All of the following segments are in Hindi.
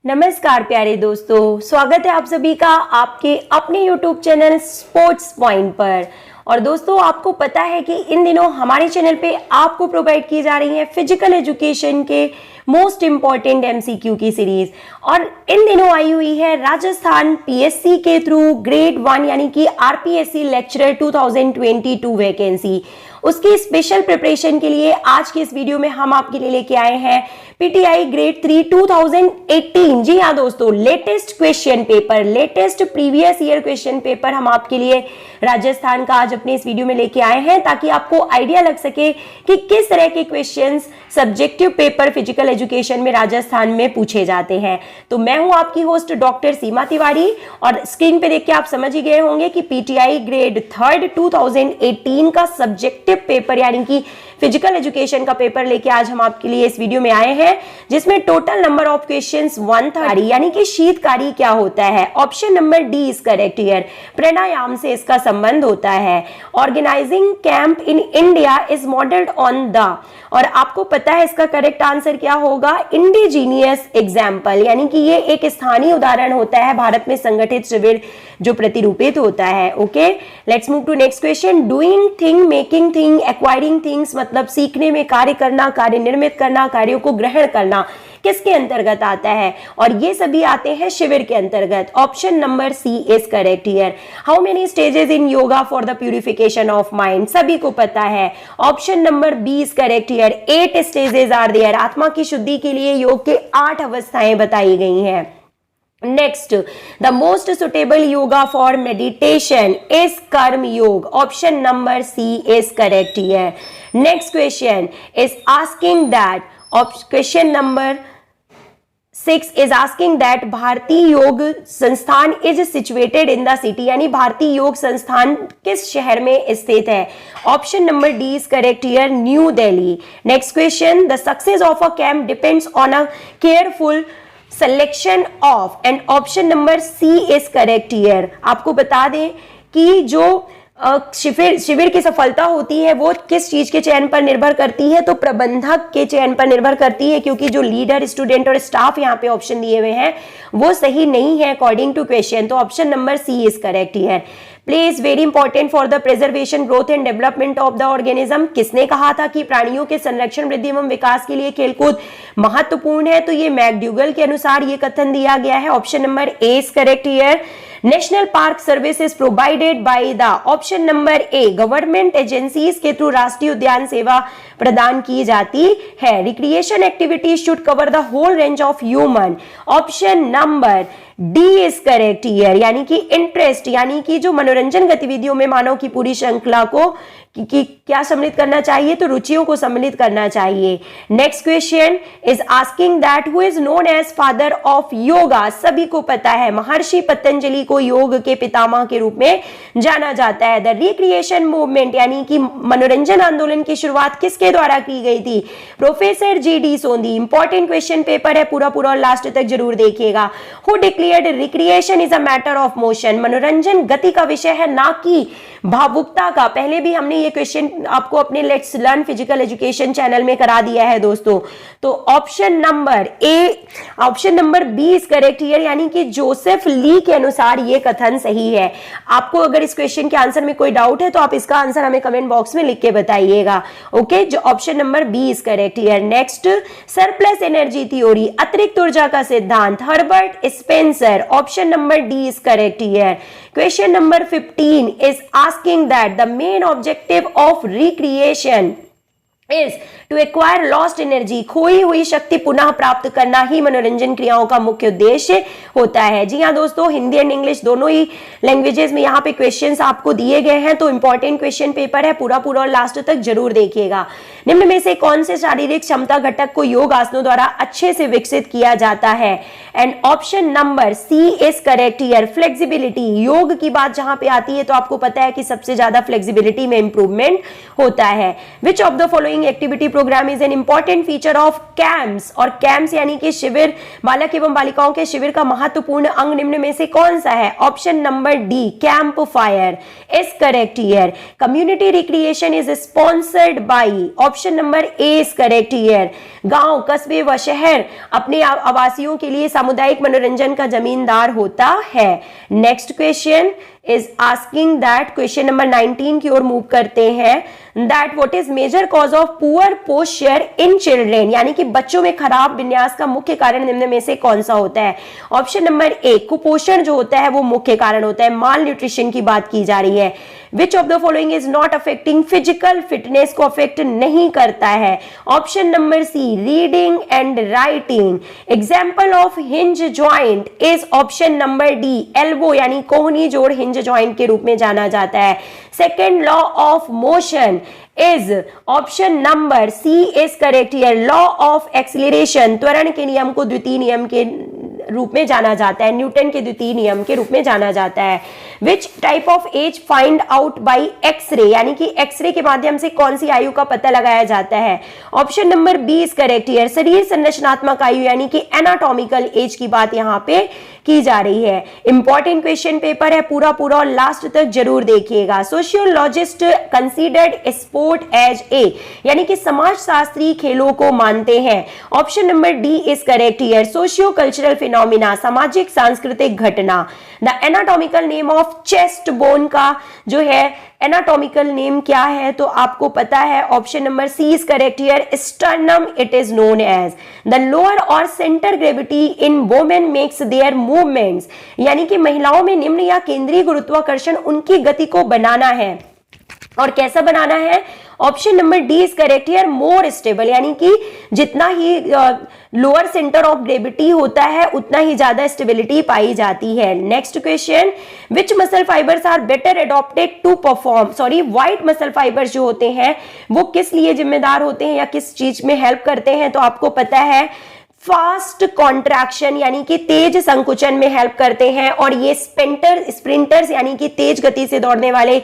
नमस्कार प्यारे दोस्तों, स्वागत है आप सभी का आपके अपने YouTube चैनल स्पोर्ट्स पॉइंट पर। और दोस्तों, आपको पता है कि इन दिनों हमारे चैनल पे आपको प्रोवाइड की जा रही है फिजिकल एजुकेशन के मोस्ट इंपॉर्टेंट MCQ की सीरीज। और इन दिनों आई हुई है राजस्थान PSC के थ्रू ग्रेड 1 यानी कि RPSC लेक्चरर 2022 वैकेंसी। उसकी स्पेशल प्रिपरेशन के लिए आज के इस वीडियो में हम आपके लिए लेके आए हैं PTI ग्रेड 3 2018। जी हाँ दोस्तों, latest question paper, latest previous year question paper हम आपके लिए राजस्थान का आज अपने इस वीडियो में लेके आए हैं, ताकि आपको आइडिया लग सके कि किस तरह के questions subjective paper physical education में राजस्थान में पूछे जाते हैं। तो मैं हूं आपकी होस्ट डॉक्टर सीमा तिवारी, और स्क्रीन पे देख के आप समझ ही गए होंगे कि PTI ग्रेड 3 2018 का सब्जेक्टिव पेपर यानी कि फिजिकल एजुकेशन का पेपर लेके आज हम आपके लिए इस वीडियो में आए हैं, जिसमें टोटल नंबर ऑफ क्वेश्चंस 130 यानी कि शीतकारी क्या होता है। Option number D is correct here. Pranayama से इसका संबंध होता है। Organising camp in India is modelled on the, और आपको पता है इसका करेक्ट आंसर क्या होगा, इंडिजीनियस एग्जाम्पल, यानी कि ये एक स्थानीय उदाहरण होता है भारत में संगठित शिविर जो प्रतिरूपित होता है। Okay, let's move to next question. Doing thing, making thing, acquiring things मतलब सीखने में, कार्य करना, कार्य निर्मित करना, कार्यों को ग्रहण करना किसके अंतर्गत आता है, और ये सभी आते हैं शिविर के अंतर्गत। Option number C is correct here. How many stages in yoga for the purification of mind, सभी को पता है। Option number B is correct here. 8 stages are there. आत्मा की शुद्धि के लिए योग के 8 अवस्थाएं बताई गई हैं। Next, the most suitable yoga for meditation is karma yog. Option number C is correct here. Next question is asking that, question number 6 is asking that भारतीय योग संस्थान is situated in the city, यानी भारतीय योग संस्थान किस शहर में स्थित है। Option number D is correct here, New Delhi. Next question, the success of a camp depends on a careful selection of, and option number C is correct here. आपको बता दें कि जो शिविर की सफलता होती है वो किस चीज के चयन पर निर्भर करती है, तो प्रबंधक के चयन पर निर्भर करती है, क्योंकि जो लीडर, स्टूडेंट और स्टाफ यहाँ पे ऑप्शन दिए हुए हैं वो सही नहीं है अकॉर्डिंग टू क्वेश्चन। तो option number C is correct here. Play is very important for the preservation, growth and development of the organism. किसने कहा था कि प्राणियों के संरक्षण, वृद्धि एवं विकास के लिए खेलकूद महत्वपूर्ण है, तो ये मैकडूगल के अनुसार ये कथन दिया गया है। Option number A is correct here. National park services provided by the, option number A, government agencies के थ्रू राष्ट्रीय उद्यान सेवा प्रदान की जाती है। Recreation activities should cover the whole range of human. Option number D is correct here, यानी कि इंटरेस्ट, यानी कि जो मनोरंजन गतिविधियों में मानव की पूरी श्रृंखला को क्या सम्मिलित करना चाहिए, तो रुचियों को सम्मिलित करना चाहिए। Next question is asking that who is known as father of yoga. सभी को पता है महर्षि पतंजलि को योग के पितामह के रूप में जाना जाता है। द रिक्रिएशन मूवमेंट यानी कि मनोरंजन आंदोलन की शुरुआत किसके द्वारा की गई थी, professor GD Sondhi. Important question paper है, पूरा पूरा और लास्ट तक जरूर देखिएगा। Who declared recreation is a matter of motion, मनोरंजन गति का विषय है ना कि भावुकता का। पहले भी हमने ये क्वेश्चन आपको अपने let's learn physical education channel में करा दिया है दोस्तों। तो option number A, option number B is correct here, यानी कि जोसेफ ली के अनुसार ये कथन सही है। आपको अगर इस क्वेश्चन के आंसर में कोई डाउट है तो आप इसका आंसर हमें कमेंट बॉक्स में लिख के बताइएगा। ओके, जो option number B is correct here. Next, surplus energy theory, अतिरिक्त ऊर्जा का सिद्धांत, Herbert Spencer. Option number D is correct here. Question number 15 is asking that the main objective of recreation is to acquire lost energy, खोई हुई शक्ति पुनः प्राप्त करना ही मनोरंजन क्रियाओं का मुख्य उद्देश्य होता है। जी हाँ दोस्तों, हिंदी एंड इंग्लिश दोनों ही लैंग्वेजेस में यहाँ पे क्वेश्चंस आपको दिए गए हैं, तो इंपॉर्टेंट क्वेश्चन पेपर है, पूरा पूरा और लास्ट तक जरूर देखिएगा। निम्न में से कौन से शारीरिक क्षमता घटक को योग आसनों द्वारा अच्छे से विकसित किया जाता है, and option number C is correct here. Flexibility, योग की बात जहां पे आती है तो आपको पता है कि सबसे ज्यादा फ्लेक्सिबिलिटी में इंप्रूवमेंट होता है। Which of the following learning activity program is an important feature of camps, और कैंप्स यानी कि शिविर, बालक एवं बालिकाओं के शिविर का महत्वपूर्ण अंग निम्न में से कौन सा है? Option number D, camp fire is correct here. Community recreation is sponsored by, option number A is correct here. गांव, कस्बे व शहर अपने आवासियों के लिए सामुदायिक मनोरंजन का जमींदार होता है। Next question is asking that, question number 19 की ओर मूव करते हैं, that what is major cause of poor posture in children, यानी कि बच्चों में खराब विन्यास का मुख्य कारण निम्न में से कौन सा होता है? ऑप्शन नंबर ए, कुपोषण जो होता है वो मुख्य कारण होता है, माल न्यूट्रिशन की बात की जा रही है। Which of the following is not affecting physical fitness, को अफेक्ट नहीं करता है? Option number C, reading and writing. Example of hinge joint is option number D, elbow यानी कोहनी जोड़ हिंज ज्वाइंट के रूप में जाना जाता है। Second law of motion is option number C is correct here, law of acceleration, त्वरण के नियम को द्वितीय नियम के रूप में जाना जाता है, न्यूटन के द्वितीय नियम के रूप में जाना जाता है। Which type of age find out by X ray, यानी कि एक्सरे के माध्यम से कौन सी आयु का पता लगाया जाता है? Option number B is correct here, शरीर संरचनात्मक आयु यानी कि एनाटॉमिकल एज की बात यहां पे की जा रही है। इंपॉर्टेंट क्वेश्चन पेपर है, पूरा पूरा और लास्ट तक जरूर देखिएगा। Sociologist considered sport as a, यानी कि समाजशास्त्री खेलों को मानते हैं। Option number D is correct here, socio cultural phenomena, सामाजिक सांस्कृतिक घटना। The anatomical name of chest bone का जो है एनाटॉमिकल नेम क्या है तो आपको पता है, option number C is correct here, sternum it is known as. The lower और centre gravity in women makes their movements, यानी कि महिलाओं में निम्न या केंद्रीय गुरुत्वाकर्षण उनकी गति को बनाना है, और कैसा बनाना है? Option number D is correct here, more stable, यानी कि जितना ही लोअर सेंटर ऑफ ग्रेविटी होता है उतना ही ज्यादा स्टेबिलिटी पाई जाती है। Next question, which muscle fibres are better adapted to perform, white muscle fibres जो होते हैं वो किस लिए जिम्मेदार होते हैं या किस चीज में हेल्प करते हैं? तो आपको पता है फास्ट कॉन्ट्रैक्शन यानी कि तेज संकुचन में हेल्प करते हैं, और ये स्प्रिंटर्स यानी कि तेज गति से दौड़ने वाले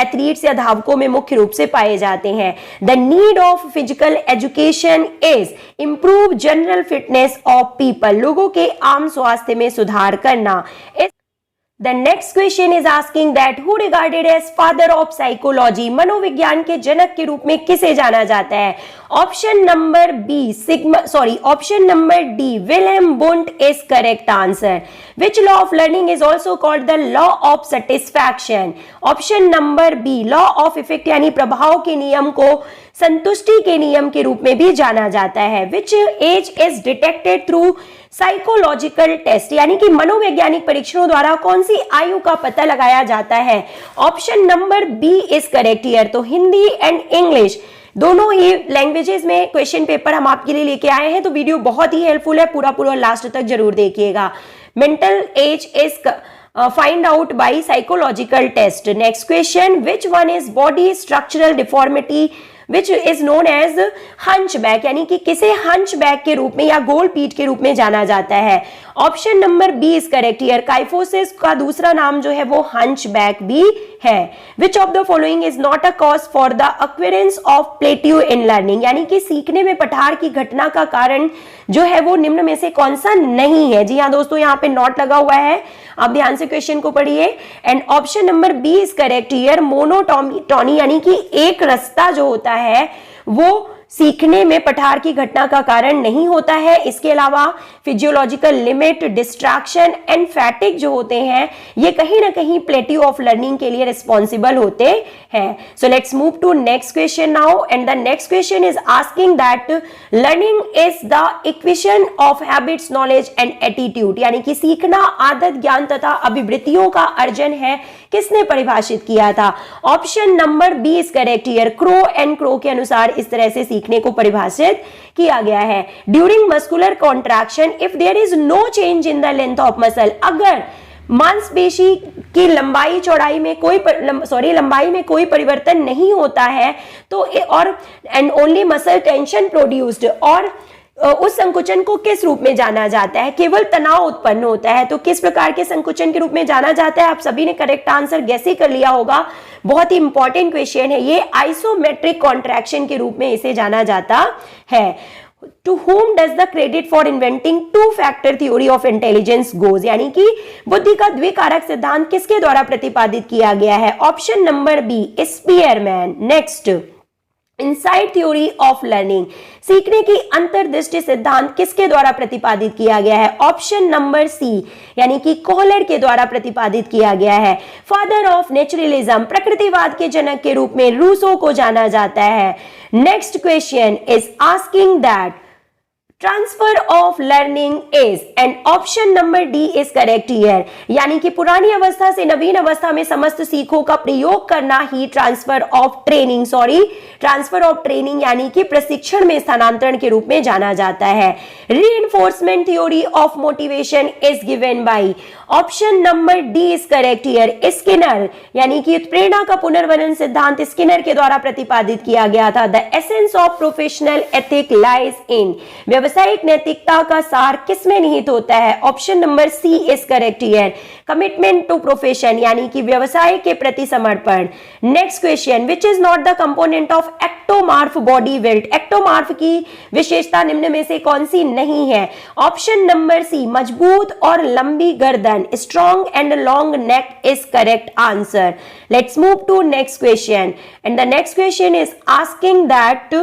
एथलीट्स या धावकों में मुख्य रूप से पाए जाते हैं। The need of physical education is improve general fitness of people, लोगों के आम स्वास्थ्य में सुधार करना। The next question is asking that who regarded as father of psychology, मनोविज्ञान के जनक के रूप में किसे जाना जाता है? Option number B option number D, Wilhelm Wundt is correct answer. Which law of learning is also called the law of satisfaction? Option number B, law of effect यानी प्रभाव के नियम को संतुष्टि के नियम के रूप में भी जाना जाता है। Which age is detected through psychological test, यानी कि मनोवैज्ञानिक परीक्षणों द्वारा कौन सी आयु का पता लगाया जाता है? Option number B is correct here. तो हिंदी एंड इंग्लिश दोनों ही लैंग्वेजेस में क्वेश्चन पेपर हम आपके लिए लेके आए हैं, तो वीडियो बहुत ही हेल्पफुल है, पूरा पूरा लास्ट तक जरूर देखिएगा। Mental age is find out by psychological test. Next question, which one is body structural deformity which is known as hunchback, यानी कि किसे हंचबैक के रूप में या गोल पीठ के रूप में जाना जाता है? Option number B is correct here, kyphosis का दूसरा नाम जो है वो हंचबैक भी है। Which of the following is not a cause for the occurrence of plateau in learning, यानी कि सीखने में पठार की घटना का कारण जो है वो निम्न में से कौन सा नहीं है? जी हाँ दोस्तों, यहाँ पे नॉट लगा हुआ है, आप ध्यान से क्वेश्चन को पढ़िए। And option number B is correct here, monotony यानी कि एक रास्ता जो होता है वो सीखने में पठार की घटना का कारण नहीं होता है। इसके अलावा फिजियोलॉजिकल लिमिट, डिस्ट्रैक्शन एंड फैटिक जो होते हैं ये कहीं ना कहीं प्लेट्यू ऑफ लर्निंग के लिए रिस्पॉन्सिबल होते हैं। So let's move to next question now, and the next question is asking that learning is the equation of habits, knowledge and attitude, यानी कि सीखना आदत, ज्ञान तथा अभिवृत्तियों का अर्जन है, किसने परिभाषित किया था? Option number B is correct here, Crow and Crow के अनुसार इस तरह से सीखने को परिभाषित किया गया है। During muscular contraction if there is no change in the length of muscle, अगर मांसपेशी की लंबाई चौड़ाई में लंबाई में कोई परिवर्तन नहीं होता है तो और and only muscle tension produced, और उस संकुचन को किस रूप में जाना जाता है? केवल तनाव उत्पन्न होता है, तो किस प्रकार के संकुचन के रूप में जाना जाता है? आप सभी ने करेक्ट आंसर गैस ही कर लिया होगा। बहुत ही इंपॉर्टेंट क्वेश्चन है ये। आइसोमेट्रिक कॉन्ट्रैक्शन के रूप में इसे जाना जाता है। To whom does the credit for inventing two-factor theory of intelligence goes? यानी कि बुद्धि का द्विकारक सिद्धांत किसके द्वारा प्रतिपादित किया गया है? Option number B, Spearman. Next, inside theory of learning, सीखने की अंतर्दृष्टि सिद्धांत किसके द्वारा प्रतिपादित किया गया है? ऑप्शन नंबर सी, यानी कि कोहलर के द्वारा प्रतिपादित किया गया है। फादर ऑफ नेचुरलिज्म, प्रकृतिवाद के जनक के रूप में रूसो को जाना जाता है। Next question is asking that transfer of learning is, and option number D is correct here, यानी कि पुरानी अवस्था से नवीन अवस्था में समस्त सीखों का प्रयोग करना ही ट्रांसफर ऑफ ट्रेनिंग यानी कि प्रशिक्षण में स्थानांतरण के रूप में जाना जाता है। Reinforcement theory of motivation is given by, option number D is correct here, Skinner, यानी कि प्रेरणा का पुनर्वर्णन सिद्धांत स्किनर के द्वारा प्रतिपादित किया गया था। The essence of professional ethic lies in, व्यावसायिक नैतिकता का सार किसमें निहित होता है? Option number C is correct here, commitment to profession, यानी कि व्यवसाय के प्रति समर्पण। Next question, which is not the component of ectomorph body build, ectomorph की विशेषता निम्न में से कौन सी नहीं है? ऑप्शन नंबर सी, मजबूत और लंबी गर्दन, strong and long neck is correct answer. Let's move to next question, and the next question is asking that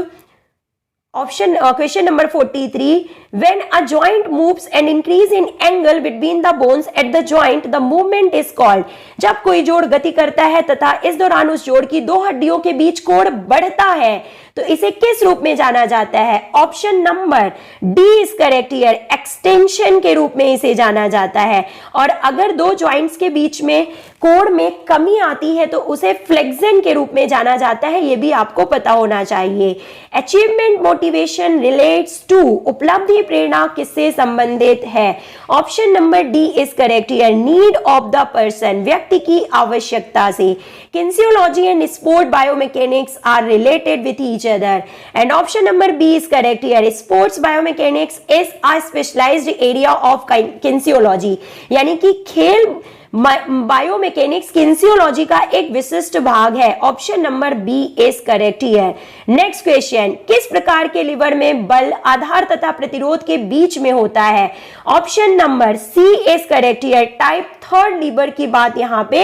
question number 43, when a joint moves and increase in angle between the bones at the joint, the movement is called, जब कोई जोड़ गति करता है तथा इस दौरान उस जोड़ की दो हड्डियों के बीच कोण बढ़ता है तो इसे किस रूप में जाना जाता है? Option number D is correct here, extension के रूप में इसे जाना जाता है। और अगर दो जॉइंट्स के बीच में कोण में कमी आती है तो उसे फ्लेक्शन के रूप में जाना जाता है, ये भी आपको पता होना चाहिए। अचीवमेंट मोटिवेशन रिलेट्स टू, उपलब्धि प्रेरणा किससे संबंधित है? Option number D is correct here, need of the person, व्यक्ति की आवश्यकता से। Kinesiology and sport biomechanics are related with each other, and option number B is correct here, sports biomechanics is a specialised area of kinesiology, यानी कि खेल बायोमैकेनिक्स किनेसियोलॉजी का एक विशिष्ट भाग है। Option number B is correct here. Next question, किस प्रकार के लिवर में बल आधार तथा प्रतिरोध के बीच में होता है? Option number C is correct here, type 3 lever की बात यहां पे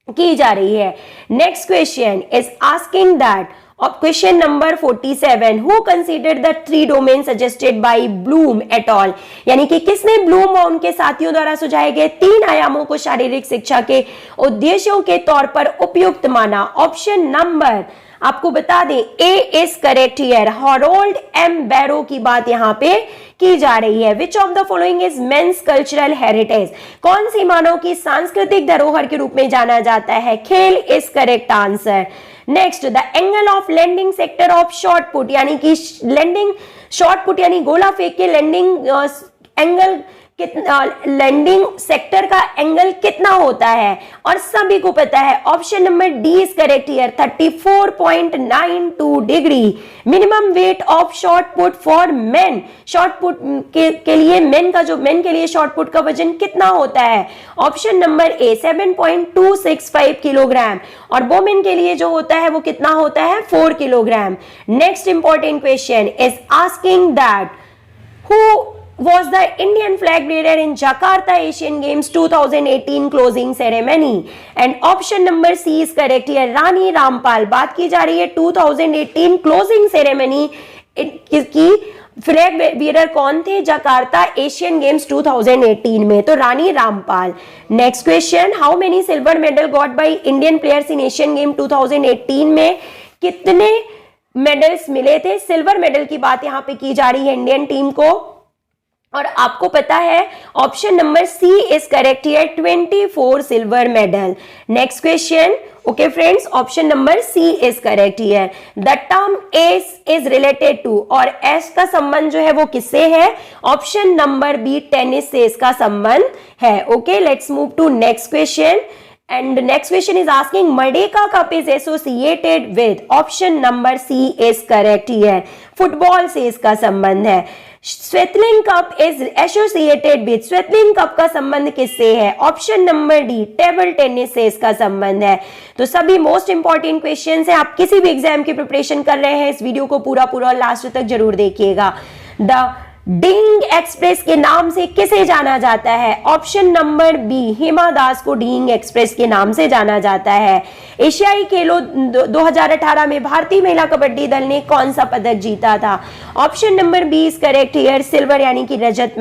की जा रही है। Next question is asking that, question number 47, who considered the 3 domain suggested by Bloom et al, यानी कि किसने ब्लूम और उनके साथियों द्वारा सुझाए गए 3 आयामों को शारीरिक शिक्षा के उद्देश्यों के तौर पर उपयुक्त माना? ऑप्शन नंबर आपको बता दें A is correct here, Harold M Barrow की बात यहां पे की जा रही है। Which of the following is man's cultural heritage, कौन सी मानव की सांस्कृतिक धरोहर के रूप में जाना जाता है? खेल is correct answer. Next, the angle of landing sector of shot put, यानी कि लैंडिंग शॉर्ट पुट यानी गोला फेंक के लैंडिंग एंगल लैंडिंग सेक्टर का एंगल कितना होता है? और सभी को पता है option number D is correct here, 34.92 degree. Minimum weight of shot put for men, shot put के लिए मेन के लिए शॉर्ट पुट का वजन कितना होता है? ऑप्शन नंबर ए 7.265 किलोग्राम, और वोमेन के लिए जो होता है वो कितना होता है? 4 kilogram. Next important question is asking that who was the Indian flag bearer in Jakarta Asian Games 2018 closing ceremony, and option number C is correct here, Rani Rampal. बात की जा रही है 2018 closing ceremony की फ्लैग बीरर कौन थे जकार्ता एशियन गेम्स 2018 में? तो Rani Rampal. Next question, how many silver medal got by Indian players in Asian game 2018 में कितने मेडल्स मिले थे? सिल्वर मेडल की बात यहां पे की जा रही है इंडियन टीम को, और आपको पता है option number C is correct here, 24 silver medal. Next question, okay friends, option number C is correct here. The term S is related to, और एस का संबंध जो है वो किससे है? ऑप्शन नंबर बी टेनिस से इसका संबंध है। Okay, let's move to next question, and next question is asking Merdeka Cup is associated with, option number C is correct here, football से इसका संबंध है। Swaythling cup is associated with, Swaythling cup का संबंध किससे है? Option number D, table tennis से इसका संबंध है। तो सभी मोस्ट इंपॉर्टेंट क्वेश्चंस हैं, आप किसी भी एग्जाम की प्रिपरेशन कर रहे हैं इस वीडियो को पूरा लास्ट तक जरूर देखिएगा। द डीइंग एक्सप्रेस के नाम से किसे जाना जाता है? Option number B, Hima Das को डीइंग एक्सप्रेस के नाम से जाना जाता है। एशियाई खेलों 2018 में भारतीय महिला कबड्डी दल ने कौन सा पदक जीता था? Option number B is correct here, silver यानी कि रजत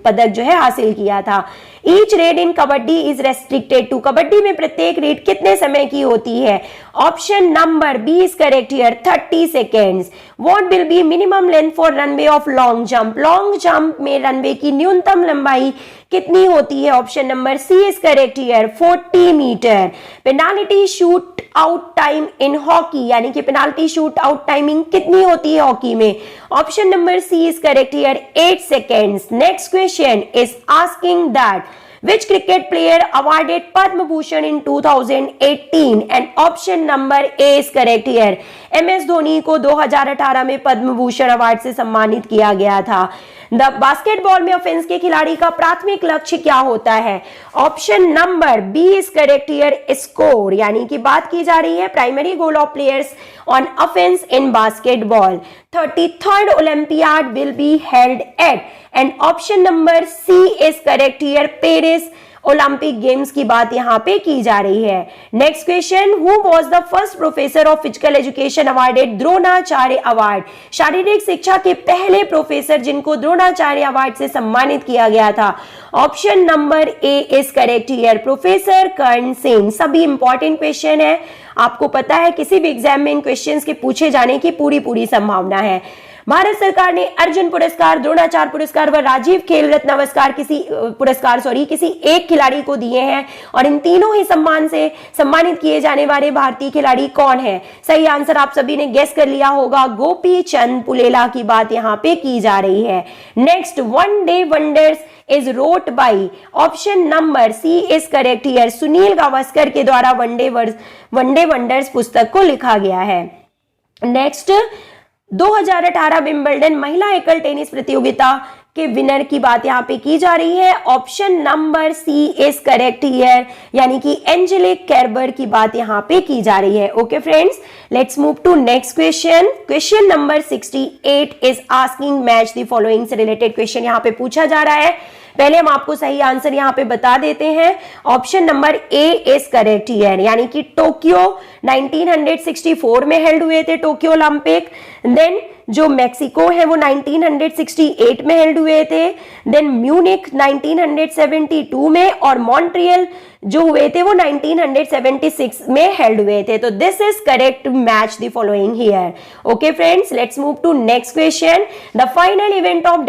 पदक जो है हासिल किया था। Each raid in kabaddi is restricted to, kabaddi में प्रत्येक रेड कितने समय की होती है? Option number B is correct here, 30 seconds. What will be minimum length for runway of long jump, long jump में रनवे की न्यूनतम लंबाई कितनी होती है? Option number C is correct here, 40 metre. Penalty shoot out time in hockey, यानी कि पेनाल्टी शूट आउट टाइमिंग कितनी होती है हॉकी में? Option number C is correct here, 8 seconds. Next question is asking that which cricket player awarded Padma Bhushan in 2018 and option number A is correct here. MS Dhoni को 2018 में पद्म भूषण अवार्ड से सम्मानित किया गया था। द बास्केटबॉल में ऑफेंस के खिलाड़ी का प्राथमिक लक्ष्य क्या होता है? Option number B is correct here, score, यानी कि बात की जा रही है primary goal of players on offence in basketball. 33rd Olympiad will be held at, and option number C is correct here, Paris Olympic games की बात यहां पे की जा रही है। Next question, who was the first professor of physical education awarded Dronacharya award, शारीरिक शिक्षा के पहले प्रोफेसर जिनको द्रोणाचार्य अवार्ड से सम्मानित किया गया था? Option number A is correct here, professor Karan Singh. सभी इंपॉर्टेंट क्वेश्चन है, आपको पता है किसी भी एग्जाम में इन क्वेश्चंस के पूछे जाने की पूरी संभावना है। भारत सरकार ने अर्जुन पुरस्कार, द्रोणाचार्य पुरस्कार व राजीव खेल रत्न पुरस्कार किसी एक खिलाड़ी को दिए हैं, और इन तीनों ही सम्मान से सम्मानित किए जाने वाले भारतीय खिलाड़ी कौन है? सही आंसर आप सभी ने गेस कर लिया होगा, गोपी चंद पुलेला की बात यहाँ पे की जा रही है। Next, one day wonders is wrote by, option number C is correct here, Sunil Gavaskar के द्वारा वनडे वंडर्स पुस्तक को लिखा गया है। नेक्स्ट, 2018 विंबलडन महिला एकल टेनिस प्रतियोगिता के विनर की बात यहां पे की जा रही है। Option number C is correct here, यानी कि एंजेलिक केर्बर की बात यहां पे की जा रही है। Okay friends, let's move to next question. Question number 68 is asking match the following से रिलेटेड क्वेश्चन यहां पे पूछा जा रहा है। पहले हम आपको सही आंसर यहां पे बता देते हैं। Option number A is correct here, यानी कि टोक्यो 1964 में हेल्ड हुए थे टोक्यो ओलंपिक। देन जो मेक्सिको है वो 1968 में हेल्ड हुए थे। देन म्यूनिक 1972 में, और मॉन्ट्रियल जो हुए थे वो 1976 में हेल्ड हुए थे। तो this is correct match the following here. Okay friends, let's move to next question. The final event of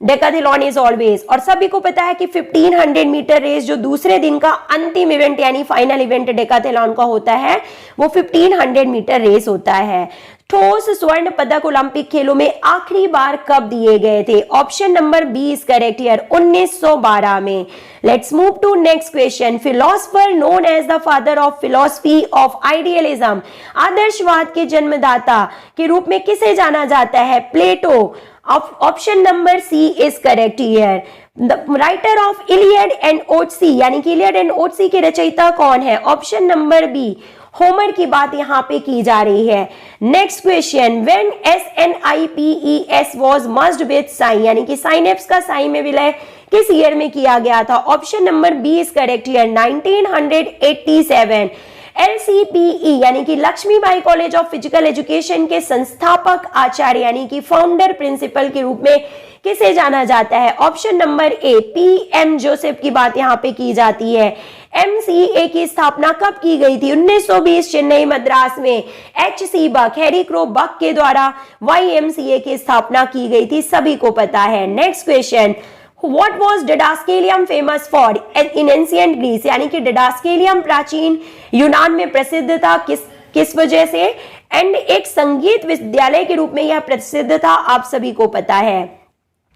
decathlon is always, और सभी को पता है कि 1500 मीटर रेस जो दूसरे दिन का अंतिम इवेंट यानी फाइनल इवेंट डेकाथलॉन का होता है वो 1500 मीटर रेस होता है। ठोस स्वर्ण पदक ओलंपिक खेलों में आखिरी बार कब दिए गए थे? Option number B is correct here, 1912 में। Let's move to next question. Philosopher known as the father of philosophy of idealism, आदर्शवाद के जन्मदाता के रूप में किसे जाना जाता है? Plato. Option number C is correct here. Writer of Iliad and Odyssey, यानी कि इलियड एंड ओडिसी के रचयिता कौन है? ऑप्शन नंबर बी, होमर की बात यहां पे की जा रही है। Next question, when SNIPES was merged with sign, यानी कि साइनेप्स का साइन में विलय किस ईयर में किया गया था? Option number B is correct here, 1987। LCPE यानी कि Lakshmibai college of physical education के संस्थापक आचार्य यानी कि फाउंडर प्रिंसिपल के रूप में किसे जाना जाता है? ऑप्शन नंबर ए, PM जोसेफ की बात यहां पे की जाती है। MCA की स्थापना कब की गई थी? 1920 चेन्नई मद्रास में HC बक, हैरी क्रो बक के द्वारा YMCA की स्थापना की गई थी, सभी को पता है। Next question, What was Didascalium famous for in ancient Greece, यानी कि डिडास्केलियम प्राचीन यूनान में प्रसिद्ध था किस वजह से? एंड एक संगीत विद्यालय के रूप में यह प्रसिद्ध था, आप सभी को पता है।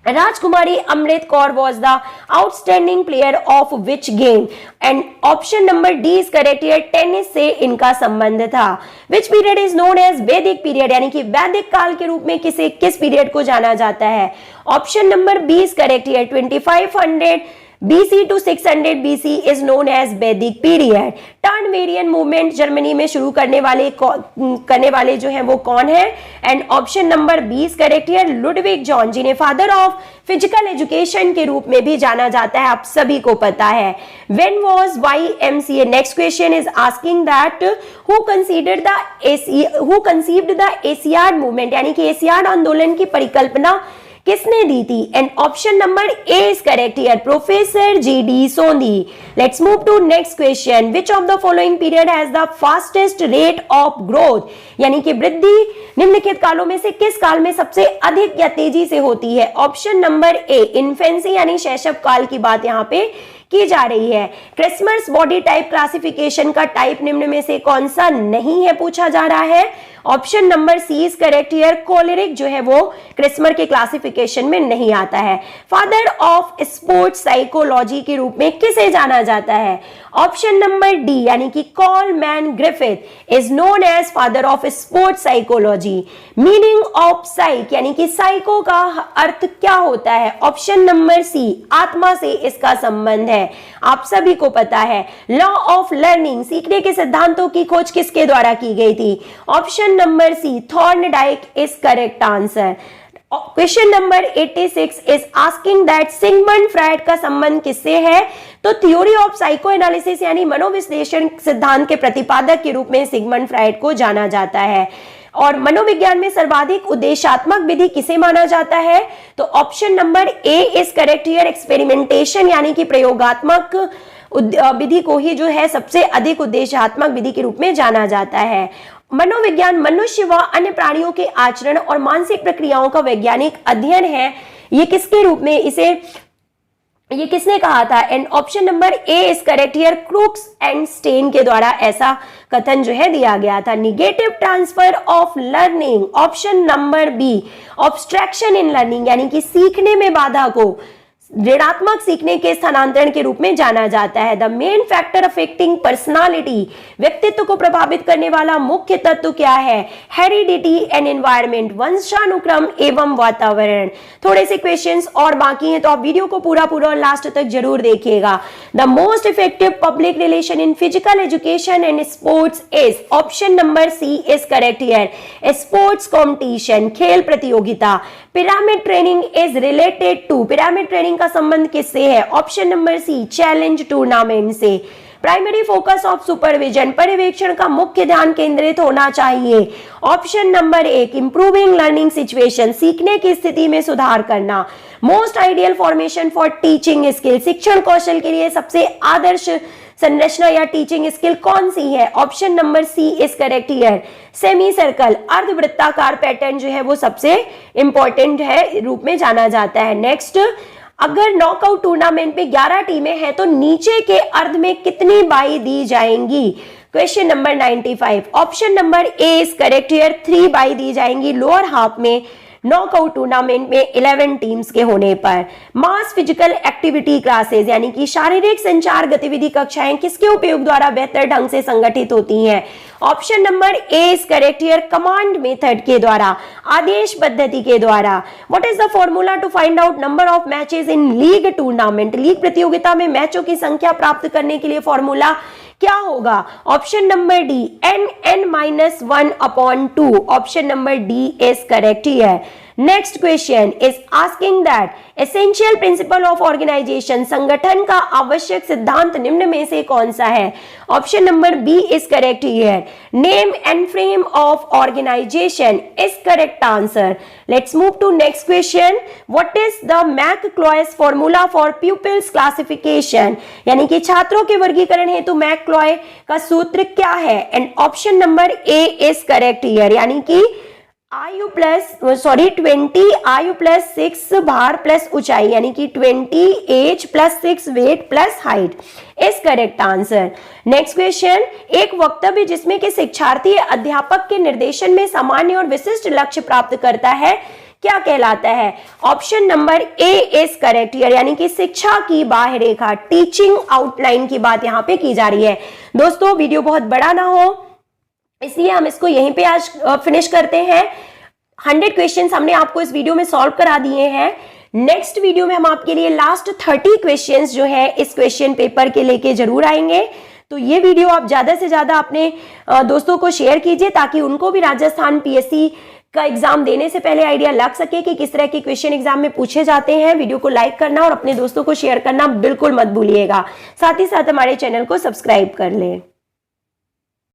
Rajkumari Amrit Kaur was the outstanding player of which game, and option number D is correct here, tennis से इनका संबंध था। Which period is known as Vedic period, यानी कि वैदिक काल के रूप में किस पीरियड को जाना जाता है? Option number B is correct here, 2500 BC to 600 BC is known as Vedic period। Turnverein movement Germany में शुरू करने वाले जो हैं वो कौन है? And option number B is correct here, Ludwig Jahn, जिन्हें फादर ऑफ फिजिकल एजुकेशन के रूप में भी जाना जाता है, आप सभी को पता है। When was YMCA? Next question is asking that who conceived the Asiad movement, यानी कि एशियाड आंदोलन की परिकल्पना किसने दी थी? And option number A is correct here, professor GD Sondhi. Let's move to next question. Which of the following period has the fastest rate of growth, यानी कि वृद्धि निम्नलिखित कालों में से किस काल में सबसे अधिक या तेजी से होती है? ऑप्शन नंबर ए, इन्फेंसी यानी शैशव काल की बात यहाँ पे की जा रही है। क्रिसमस बॉडी टाइप क्लासिफिकेशन का टाइप निम्न में से कौन सा नहीं है पूछा जा रहा है? Option number C is correct here, choleric जो है वो क्रिस्मर के क्लासिफिकेशन में नहीं आता है। फादर ऑफ स्पोर्ट्स साइकोलॉजी के रूप में किसे जाना जाता है? ऑप्शन नंबर डी, यानी कि Coleman Griffith is known as father of sports psychology. Meaning of psyche, यानी कि साइको का अर्थ क्या होता है? ऑप्शन नंबर सी, आत्मा से इसका संबंध है, आप सभी को पता है। लॉ ऑफ लर्निंग, सीखने के सिद्धांतों की खोज किसके द्वारा की गई थी? Option number C, Thorndike is correct answer. Question number 86 is asking that Sigmund Freud का संबंध किससे है? तो थ्योरी ऑफ साइको एनालिसिस यानी मनोविश्लेषण सिद्धांत के प्रतिपादक के रूप में सिगमंड फ्रायड को जाना जाता है। और मनोविज्ञान में सर्वाधिक उद्देश्यात्मक विधि किसे माना जाता है? तो option number A is correct here, experimentation यानी कि प्रयोगात्मक विधि को ही जो है सबसे अधिक उद्देश्यात्मक विधि के रूप में जाना जाता है। मनोविज्ञान मनुष्य व अन्य प्राणियों के आचरण और मानसिक प्रक्रियाओं का वैज्ञानिक अध्ययन है। ये किसके रूप में ये किसने कहा था? And option number A is correct here, Crooks and Stein के द्वारा ऐसा कथन जो है दिया गया था। Negative transfer of learning, option number B, obstruction in learning यानी कि सीखने में बाधा को ऋणात्मक सीखने के स्थानांतरण के रूप में जाना जाता है। The main factor affecting personality, व्यक्तित्व को प्रभावित करने वाला मुख्य तत्व क्या है? हेरिडिटी एंड एनवायरनमेंट, वंशानुक्रम एवं वातावरण। थोड़े से क्वेश्चंस और बाकी हैं तो आप वीडियो को पूरा और लास्ट तक जरूर देखिएगा। The most effective public relation in physical education and sports is, option number C is correct here, sports competition, खेल प्रतियोगिता। Pyramid training is related to, pyramid training का संबंध किससे है? Option number C, challenge tournament से। प्राइमरी फोकस ऑफ सुपरविजन, पर्यवेक्षण का मुख्य ध्यान केंद्रित होना चाहिए। ऑप्शन नंबर एक, इंप्रूविंग लर्निंग सिचुएशन, सीखने की स्थिति में सुधार करना। Most ideal formation for teaching skill, शिक्षण कौशल के लिए सबसे आदर्श संरचना या टीचिंग स्किल कौन सी है? Option number C is correct here, semi circle, अर्धवृत्ताकार पैटर्न जो है वो सबसे इंपॉर्टेंट है रूप में जाना जाता है। नेक्स्ट, अगर नॉकआउट टूर्नामेंट में 11 टीमें हैं तो नीचे के अर्ध में कितनी बाई दी जाएंगी? Question number 95, option number A is correct here, 3 by the जाएंगी लोअर हाफ में नॉकआउट टूर्नामेंट में 11 टीम्स के होने पर। मास फिजिकल एक्टिविटी क्लासेस यानी कि शारीरिक संचार गतिविधि कक्षाएं किसके उपयोग द्वारा बेहतर ढंग से संगठित होती हैं? Option number A is correct here, command method के द्वारा, आदेश पद्धति के द्वारा। What is the formula to find out number of matches in league tournament, league प्रतियोगिता में मैचों की संख्या प्राप्त करने के लिए फॉर्मूला क्या होगा? Option number D, n(n-1/2). Option number D is correct here. Next question is asking that essential principle of organisation, संगठन का आवश्यक सिद्धांत निम्न में से कौन सा है? Option number B is correct here, name and frame of organisation is correct answer. Let's move to next question, what is the McCloy's formula for pupils classification, यानी कि छात्रों के वर्गीकरण हेतु मैकक्लॉय का सूत्र क्या है? And option number A is correct here, यानी कि 20 आयु प्लस 6 भार प्लस ऊंचाई, यानी कि 20 age plus 6 weight plus height is correct answer. Next question, एक वक्तव्य जिसमें कि शिक्षार्थी अध्यापक के निर्देशन में सामान्य और विशिष्ट लक्ष्य प्राप्त करता है क्या कहलाता है? Option number A is correct here, यानी कि शिक्षा की बाह्य रेखा, टीचिंग आउटलाइन की बात यहाँ पे की जा रही है। दोस्तों वीडियो बहुत बड़ा ना हो इसलिए हम इसको यहीं पे आज फिनिश करते हैं। 100 क्वेश्चंस हमने आपको इस वीडियो में सॉल्व करा दिए हैं। नेक्स्ट वीडियो में हम आपके लिए लास्ट 30 क्वेश्चंस जो है इस क्वेश्चन पेपर के लेके जरूर आएंगे। तो ये वीडियो आप ज्यादा से ज्यादा अपने दोस्तों को शेयर कीजिए ताकि उनको भी राजस्थान पीएससी का एग्जाम देने से पहले आइडिया लग सके कि किस तरह के क्वेश्चन एग्जाम में पूछे जाते हैं। वीडियो को लाइक करना और अपने दोस्तों को शेयर करना बिल्कुल मत भूलिएगा। साथ ही साथ हमारे चैनल को सब्सक्राइब कर लें।